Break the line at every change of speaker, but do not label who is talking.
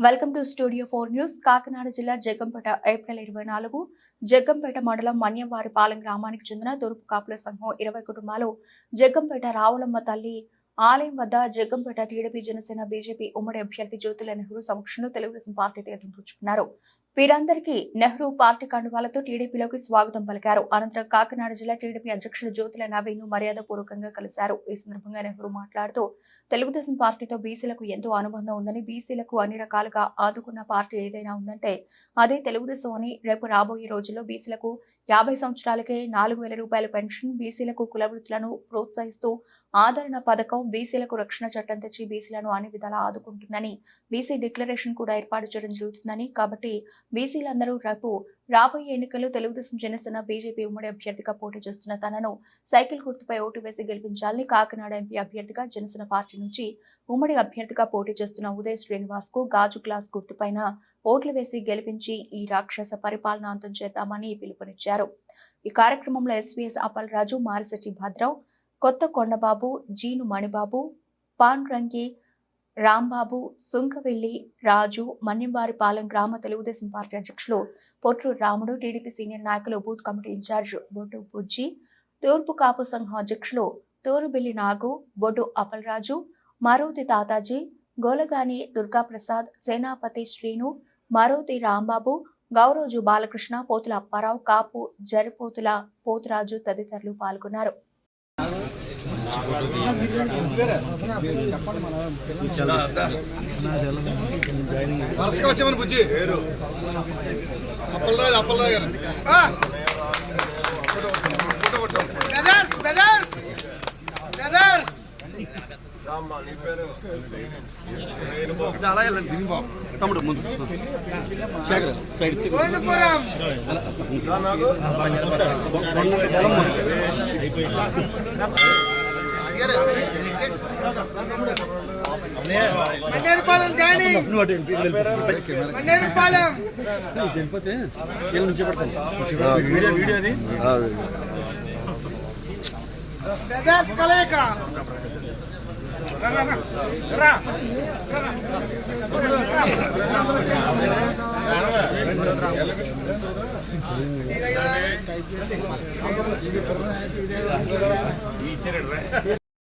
Welcome to studio 4 news. Kakinada జిల్లా Jaggampeta April 24 Jaggampeta మండలం మన్యంవారిపాలెం గ్రామానికి చెందిన తూర్పు కాపుల సంఘం 20 కుటుంబాలు జగ్గంపేట రావులమ్మ తల్లి ఆలయం వద్ద జగ్గంపేట టీడీపీ జనసేన బీజేపీ ఉమ్మడి అభ్యర్థి జ్యోతుల నెహ్రూ సమక్షంలో తెలుగుదేశం పార్టీ తీర్థం పుచ్చుకున్నారు. వీరందరికీ నెహ్రూ పార్టీ కండువాలతో టీడీపీలోకి స్వాగతం పలికారు. అనంతరం కాకినాడ జిల్లా టీడీపీ అధ్యక్షుడు జ్యోతుల నవీన్ మర్యాదపూర్వకంగా కలిశారు. ఈ సందర్భంగా నెహ్రూ మాట్లాడుతూ తెలుగుదేశం పార్టీతో బీసీలకు ఎంతో అనుబంధం ఉందని, బీసీలకు అన్ని రకాలుగా ఆదుకున్న పార్టీ ఏదైనా ఉందంటే అదే తెలుగుదేశం అని, రేపు రాబోయే రోజుల్లో బీసీలకు 50 సంవత్సరాలకే 4,000 రూపాయల పెన్షన్, బీసీలకు కుల వృత్తులను ప్రోత్సహిస్తూ ఆదరణ పథకం, బీసీలకు రక్షణ చట్టం తెచ్చి బీసీలను అన్ని విధాలా ఆదుకుంటుందని, బీసీ డిక్లరేషన్ కూడా ఏర్పాటు చేయడం జరుగుతుందని, కాబట్టి బీసీలందరూ రాబోయే ఎన్నికల్లో తెలుగుదేశం జనసేన బీజేపీ ఉమ్మడి అభ్యర్థిగా పోటీ చేస్తున్న తనను సైకిల్ గుర్తుపై ఓటు వేసి గెలిపించాలని, కాకినాడ ఎంపీ అభ్యర్థిగా జనసేన పార్టీ నుంచి ఉమ్మడి అభ్యర్థిగా పోటీ చేస్తున్న ఉదయ్ శ్రీనివాస్ కు గాజు గ్లాస్ గుర్తుపైన ఓట్లు వేసి గెలిపించి ఈ రాక్షస పరిపాలన అంతం చేద్దామని పిలుపునిచ్చారు. ఈ కార్యక్రమంలో ఎస్వీఎస్ అప్పలరాజు, మారిశెట్టి భద్రావ్, కొత్త కొండబాబు, జీను మణిబాబు, పాండ్రంగి రాంబాబు, సుంకవెల్లి రాజు, మన్యంవారిపాలెం గ్రామ తెలుగుదేశం పార్టీ అధ్యక్షులు పొట్రు రాముడు, టీడీపీ సీనియర్ నాయకులు, బూత్ కమిటీ ఇన్ఛార్జ్ బొడ్డు బుజ్జి, తూర్పు కాపు సంఘం అధ్యక్షులు తూరుబిల్లి నాగు, బొడ్డు అప్పలరాజు, మరోతి తాతాజీ, గోలగాని దుర్గాప్రసాద్, సేనాపతి శ్రీను, మరోతి రాంబాబు, గౌరోజు బాలకృష్ణ, పోతుల అప్పారావు, కాపు జరిపోతుల పోతురాజు తదితరులు పాల్గొన్నారు.
తమ్ముడు ముందు
మన్నేరుపాలెం జాయిని మన్నేరుపాలెం
వెళ్ళిపోతే నుంచి వీడియో అది
బ్రదర్స్ కలయిక రా